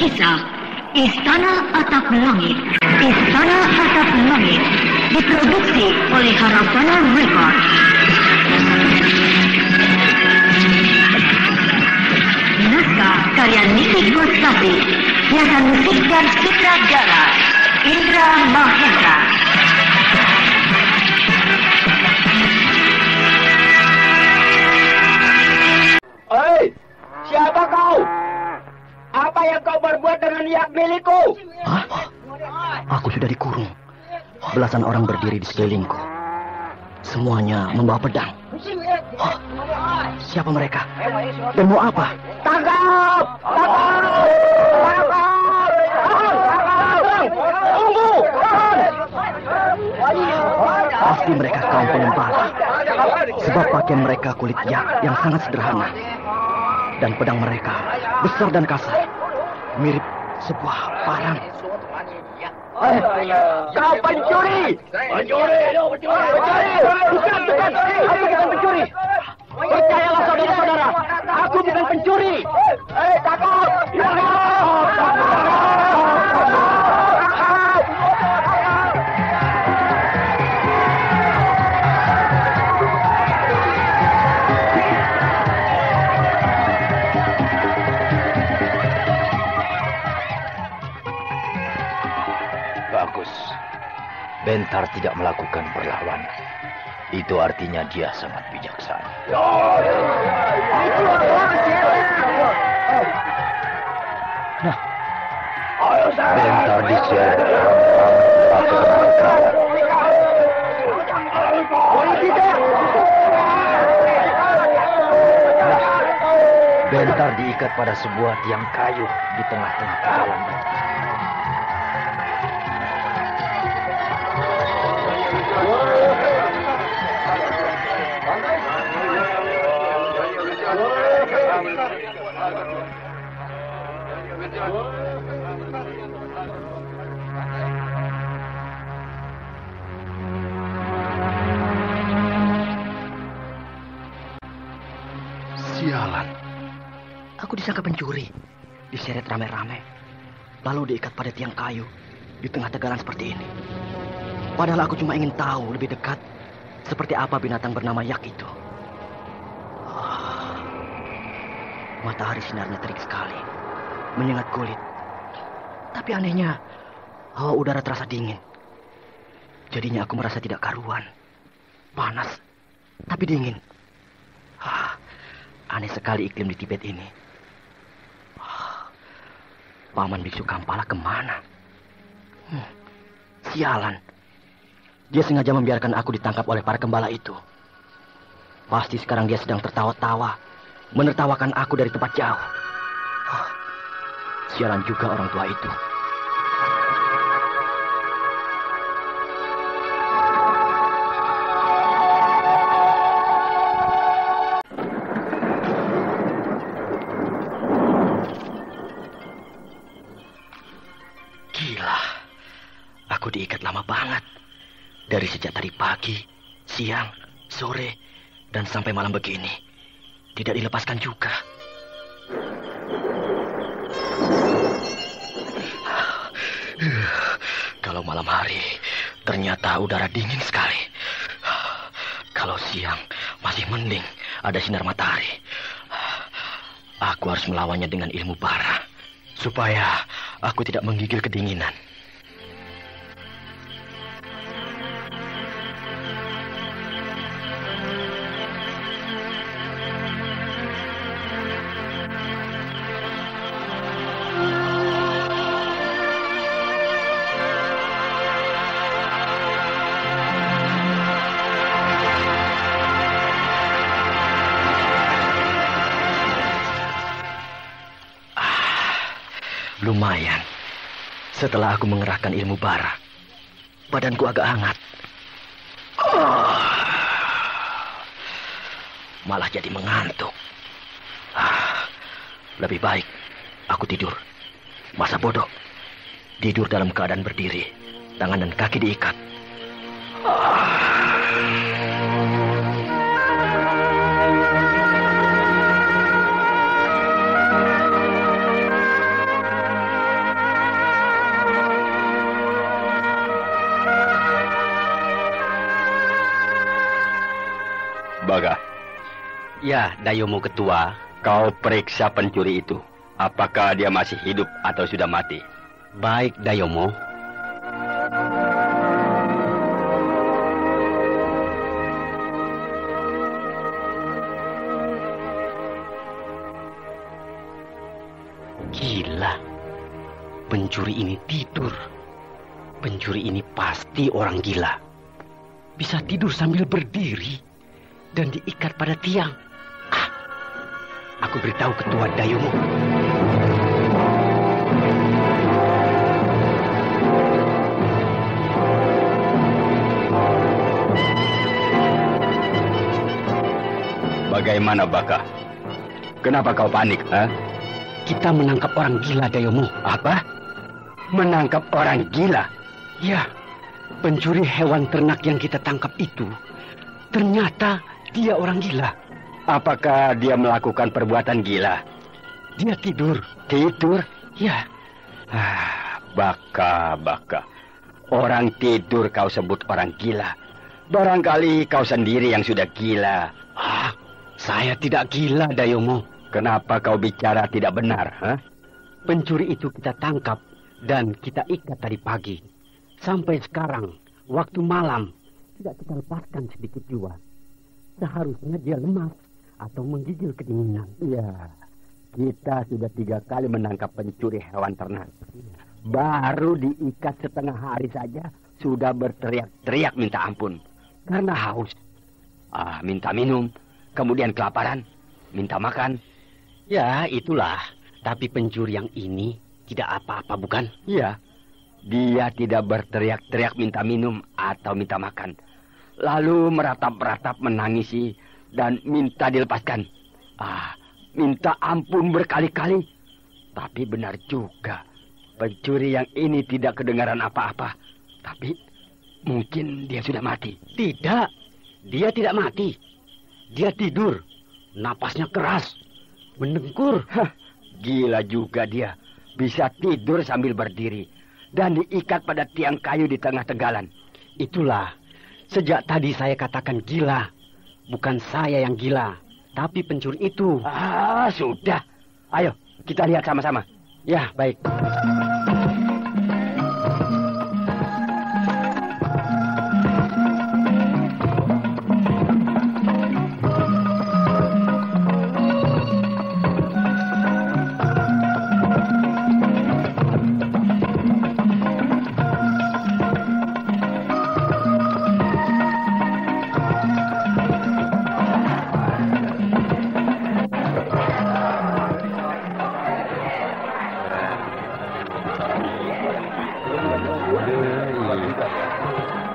Kisah Istana Atap Langit. Istana Atap Langit diproduksi oleh Harafana Record. Naskah karya Niti Kostasi, hiasan musik dan sutradara Indra Mahendra. Hei, siapa kau? Apa yang kau berbuat dengan yak milikku? Hah? Aku sudah dikurung. Belasan orang berdiri di sekelilingku. Semuanya membawa pedang. Hah? Siapa mereka? Dan mau apa? Tangkap! Tangkap! Tunggu! Pasti mereka kaum pengembara. Sebab pakaian mereka kulit yak yang sangat sederhana. Dan pedang mereka besar dan kasar, mirip sebuah parang. Kau pencuri! Pencuri! Bukan! Aku bukan pencuri! Percayalah saudara-saudara, aku bukan pencuri! Takut! Bagus. Bentar tidak melakukan perlawanan. Itu artinya dia sangat bijaksana. Nah, Bentar diseret Bentar diikat pada sebuah tiang kayu di tengah-tengah jalan. Sialan. Aku disangka pencuri. Diseret rame-rame. Lalu diikat pada tiang kayu di tengah tegalan seperti ini. Padahal aku cuma ingin tahu lebih dekat seperti apa binatang bernama yak itu. Matahari sinarnya terik sekali, menyengat kulit. Tapi anehnya, hawa udara terasa dingin. Jadinya aku merasa tidak karuan. Panas, tapi dingin. Aneh sekali iklim di Tibet ini. Paman Biksu Kampala kemana? Sialan. Dia sengaja membiarkan aku ditangkap oleh para gembala itu. Pasti sekarang dia sedang tertawa-tawa, menertawakan aku dari tempat jauh. Sialan juga orang tua itu. Gila, aku diikat lama banget. Dari sejak tadi pagi, siang, sore, dan sampai malam begini. Tidak dilepaskan juga. Kalau malam hari, ternyata udara dingin sekali. Kalau siang, masih mending, ada sinar matahari. Aku harus melawannya dengan ilmu bara, supaya aku tidak menggigil kedinginan. Lumayan. Setelah aku mengerahkan ilmu bara, badanku agak hangat. Malah jadi mengantuk. Lebih baik aku tidur. Masa bodoh. Tidur dalam keadaan berdiri, tangan dan kaki diikat. Baga. Ya, Dayomo Ketua. Kau periksa pencuri itu. Apakah dia masih hidup atau sudah mati? Baik, Dayomo. Gila. Pencuri ini tidur. Pencuri ini pasti orang gila. Bisa tidur sambil berdiri dan diikat pada tiang. Aku beritahu Ketua Dayomo. Bagaimana, Baka? Kenapa kau panik, ha? Kita menangkap orang gila, Dayomo. Apa? Menangkap orang gila? Ya, pencuri hewan ternak yang kita tangkap itu ternyata dia orang gila. Apakah dia melakukan perbuatan gila? Dia tidur. Tidur? Ya. Baka. Orang tidur kau sebut orang gila. Barangkali kau sendiri yang sudah gila. Saya tidak gila, Dayomo. Kenapa kau bicara tidak benar, ha? Pencuri itu kita tangkap dan kita ikat tadi pagi. Sampai sekarang, waktu malam, tidak kita lepaskan sedikit jua. Seharusnya dia lemas atau menggigil kedinginan. Ya, kita sudah 3 kali menangkap pencuri hewan ternak. Baru diikat setengah hari saja, sudah berteriak-teriak minta ampun. Karena haus. Minta minum, kemudian kelaparan, minta makan. Ya, itulah. Tapi pencuri yang ini tidak apa-apa, bukan? Iya. Dia tidak berteriak-teriak minta minum atau minta makan. Lalu meratap-ratap menangisi dan minta dilepaskan. Minta ampun berkali-kali. Tapi benar juga. Pencuri yang ini tidak kedengaran apa-apa. Tapi mungkin dia sudah mati. Tidak. Dia tidak mati. Dia tidur. Napasnya keras. Mendengkur. Gila juga dia. Bisa tidur sambil berdiri. Dan diikat pada tiang kayu di tengah tegalan. Itulah. Sejak tadi saya katakan gila. Bukan saya yang gila. Tapi pencuri itu. Sudah. Ayo, kita lihat sama-sama. Ya, baik.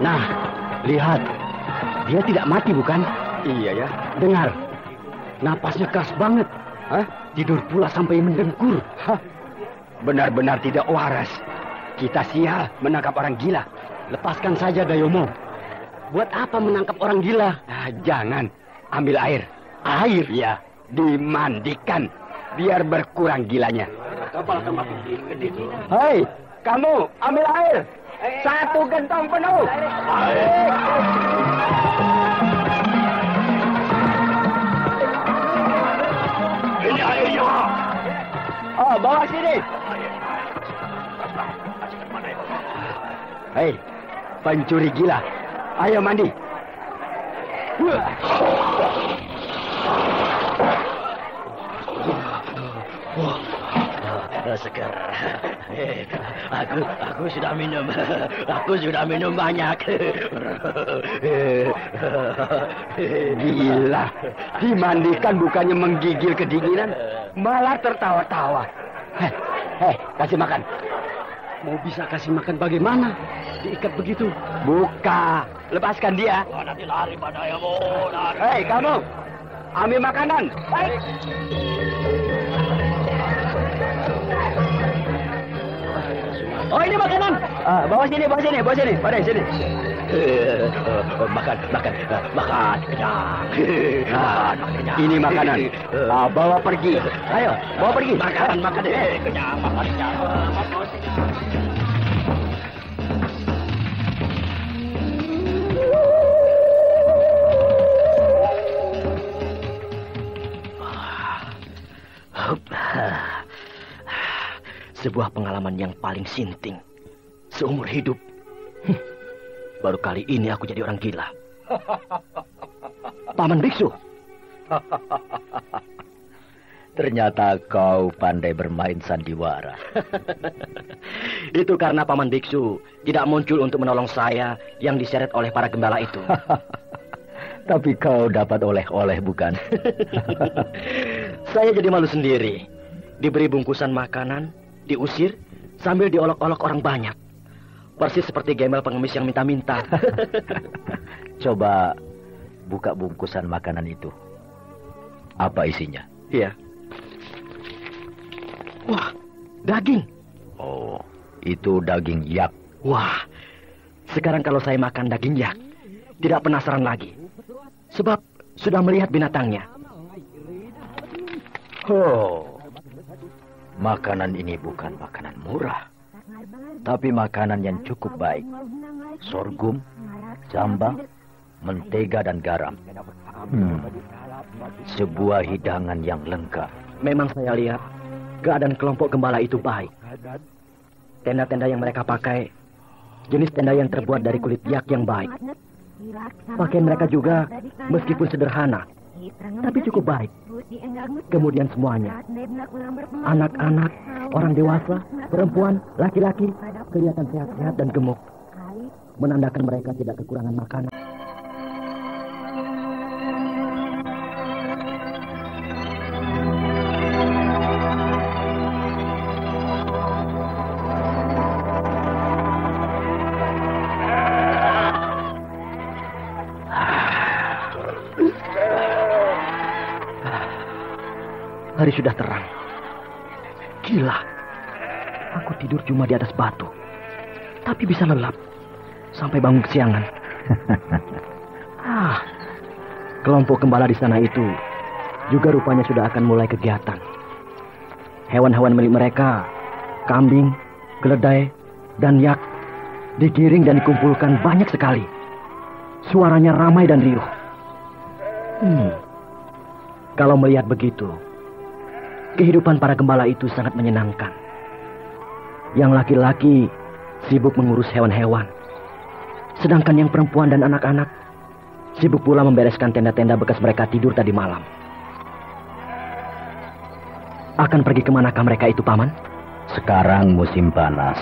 Nah, lihat. Dia tidak mati, bukan? Iya ya. Dengar. Napasnya keras banget. Tidur pula sampai mendengkur. Benar-benar tidak waras. Kita sial menangkap orang gila. Lepaskan saja, Dayomo. Buat apa menangkap orang gila? Jangan. Ambil air. Air? Ya, dimandikan. Biar berkurang gilanya. Hei, kamu ambil air. 1 gentong penuh. Ini airnya. Bawa sini. Hei, pencuri gila. Ayo mandi. Seger. Aku sudah minum. Aku sudah minum banyak. Gila. Dimandikan bukannya menggigil kedinginan, malah tertawa-tawa. Hei, kasih makan. Mau bisa kasih makan bagaimana? Diikat begitu. Buka. Lepaskan dia. Nanti lari pada ya, Bu. Hei, kamu. Ambil makanan. Baik. Oh, ini makanan. Bawa sini. Pada sini. Makan. Kenyang. Ini makanan. Bawa pergi. Ayo, bawa pergi. Makan. Kenyang. Makan. sebuah pengalaman yang paling sinting seumur hidup. Baru kali ini aku jadi orang gila. Paman Biksu. Ternyata kau pandai bermain sandiwara. Itu karena Paman Biksu tidak muncul untuk menolong saya yang diseret oleh para gembala itu. Tapi kau dapat oleh-oleh, bukan? Saya jadi malu sendiri. Diberi bungkusan makanan, diusir, sambil diolok-olok orang banyak. Persis seperti gembel pengemis yang minta-minta. Coba buka bungkusan makanan itu. Apa isinya? Iya. Wah, daging. Oh, itu daging yak. Wah, sekarang kalau saya makan daging yak, tidak penasaran lagi. Sebab sudah melihat binatangnya. Oh, makanan ini bukan makanan murah, tapi makanan yang cukup baik. Sorghum, jambang, mentega dan garam. Sebuah hidangan yang lengkap. Memang saya lihat keadaan kelompok gembala itu baik. Tenda-tenda yang mereka pakai jenis tenda yang terbuat dari kulit yak yang baik. Pakaian mereka juga meskipun sederhana, tapi cukup baik. Kemudian semuanya, anak-anak, orang dewasa, perempuan, laki-laki, kelihatan sehat-sehat dan gemuk. Menandakan mereka tidak kekurangan makanan. Hari sudah terang. Gila. Aku tidur cuma di atas batu. Tapi bisa lelap. Sampai bangun kesiangan. Kelompok gembala di sana itu juga rupanya sudah akan mulai kegiatan. Hewan-hewan milik mereka, kambing, keledai, dan yak, digiring dan dikumpulkan banyak sekali. Suaranya ramai dan riuh. Kalau melihat begitu, kehidupan para gembala itu sangat menyenangkan. Yang laki-laki sibuk mengurus hewan-hewan. Sedangkan yang perempuan dan anak-anak sibuk pula membereskan tenda-tenda bekas mereka tidur tadi malam. Akan pergi kemanakah mereka itu, Paman? Sekarang musim panas,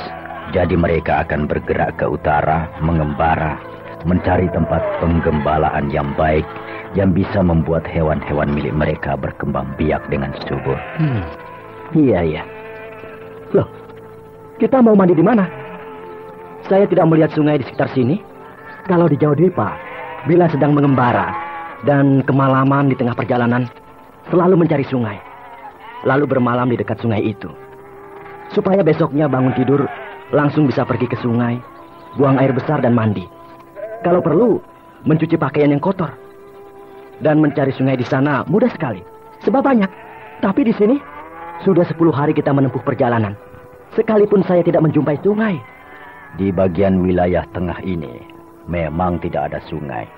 jadi mereka akan bergerak ke utara, mengembara, mencari tempat penggembalaan yang baik, yang bisa membuat hewan-hewan milik mereka berkembang biak dengan subur. Iya. Loh, kita mau mandi di mana? Saya tidak melihat sungai di sekitar sini. Kalau di Jawa Dwipa, bila sedang mengembara dan kemalaman di tengah perjalanan, selalu mencari sungai. Lalu bermalam di dekat sungai itu. Supaya besoknya bangun tidur, langsung bisa pergi ke sungai, buang air besar dan mandi. Kalau perlu, mencuci pakaian yang kotor. Dan mencari sungai di sana mudah sekali. Sebab banyak. Tapi di sini, sudah 10 hari kita menempuh perjalanan. Sekalipun saya tidak menjumpai sungai. Di bagian wilayah tengah ini, memang tidak ada sungai.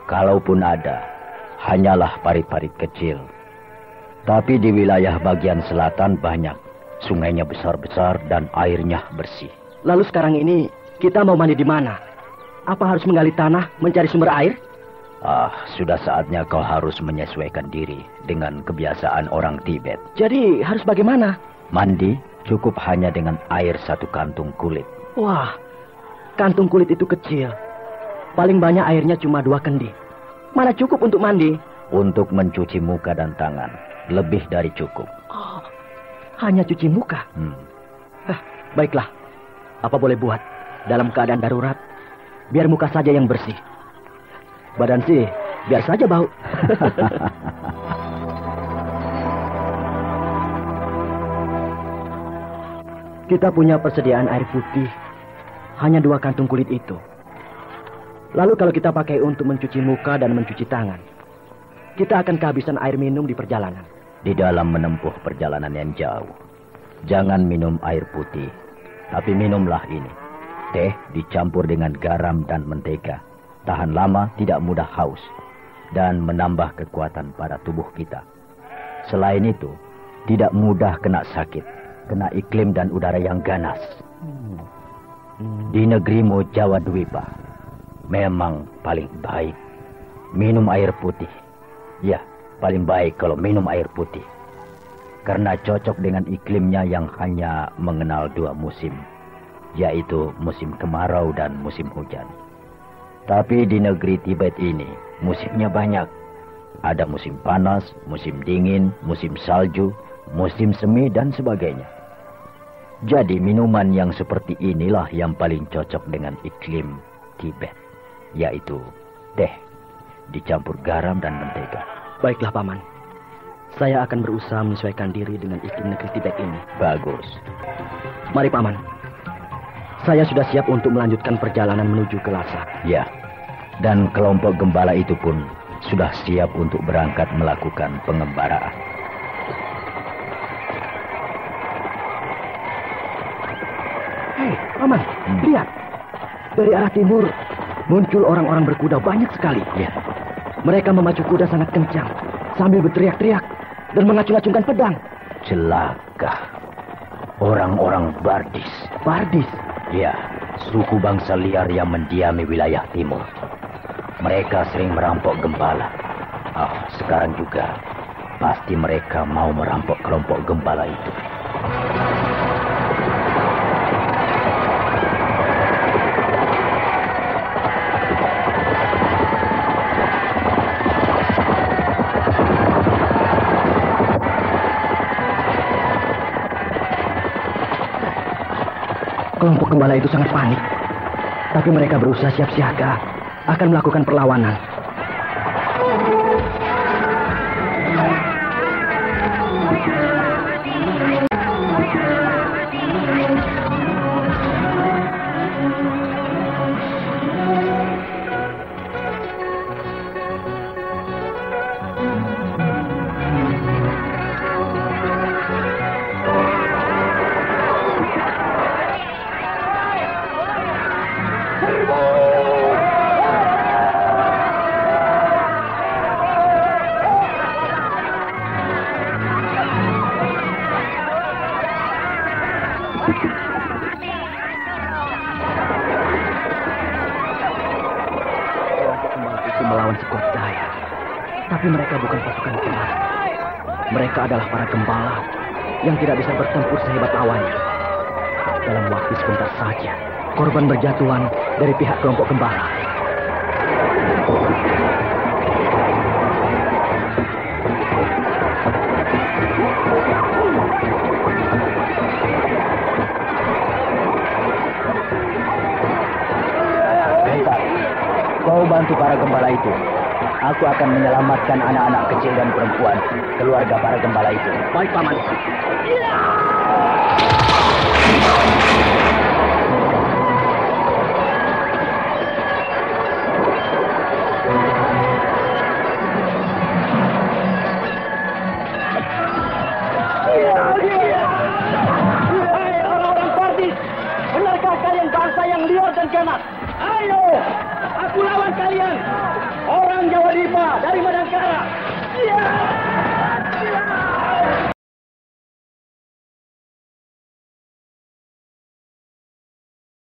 Kalaupun ada, hanyalah parit-parit kecil. Tapi di wilayah bagian selatan banyak. Sungainya besar-besar dan airnya bersih. Lalu sekarang ini, kita mau mandi di mana? Apa harus menggali tanah, mencari sumber air? Sudah saatnya kau harus menyesuaikan diri dengan kebiasaan orang Tibet. Jadi harus bagaimana? Mandi cukup hanya dengan air 1 kantung kulit. Wah, kantung kulit itu kecil. Paling banyak airnya cuma 2 kendi. Mana cukup untuk mandi? Untuk mencuci muka dan tangan, lebih dari cukup. Oh, hanya cuci muka? Baiklah, apa boleh buat dalam keadaan darurat? Biar muka saja yang bersih. Badan sih, biar saja bau. Kita punya persediaan air putih. Hanya 2 kantung kulit itu. Lalu kalau kita pakai untuk mencuci muka dan mencuci tangan, kita akan kehabisan air minum di perjalanan. Di dalam menempuh perjalanan yang jauh, jangan minum air putih. Tapi minumlah ini. Teh dicampur dengan garam dan mentega. Tahan lama, tidak mudah haus. Dan menambah kekuatan pada tubuh kita. Selain itu, tidak mudah kena sakit. kena iklim dan udara yang ganas. Di negerimu Jawa Dwipa, memang paling baik minum air putih. Ya, paling baik kalau minum air putih. Karena cocok dengan iklimnya yang hanya mengenal 2 musim, yaitu musim kemarau dan musim hujan. Tapi di negeri Tibet ini, musimnya banyak. Ada musim panas, musim dingin, musim salju, musim semi, dan sebagainya. Jadi minuman yang seperti inilah yang paling cocok dengan iklim Tibet, yaitu teh, dicampur garam dan mentega. Baiklah, Paman. Saya akan berusaha menyesuaikan diri dengan iklim negeri Tibet ini. Bagus. Mari, Paman. Saya sudah siap untuk melanjutkan perjalanan menuju ke Lhasa. Ya, dan kelompok gembala itu pun sudah siap untuk berangkat melakukan pengembaraan. Hei, Paman, lihat. Dari arah timur muncul orang-orang berkuda banyak sekali. Ya. Mereka memacu kuda sangat kencang sambil berteriak-teriak dan mengacung-acungkan pedang. Celaka. Orang-orang Bardis. Bardis? Ya, suku bangsa liar yang mendiami wilayah timur. Mereka sering merampok gembala. Sekarang juga pasti mereka mau merampok kelompok gembala itu. Kelompok gembala itu sangat panik. Tapi mereka berusaha siap siaga akan melakukan perlawanan. Melawan sekuat daya. Tapi mereka bukan pasukan perang. Mereka adalah para gembala yang tidak bisa bertempur sehebat lawannya. Dalam waktu sebentar saja, korban berjatuhan dari pihak kelompok gembala. Kau bantu para gembala itu. Aku akan menyelamatkan anak-anak kecil dan perempuan, keluarga para gembala itu. Baik, Paman.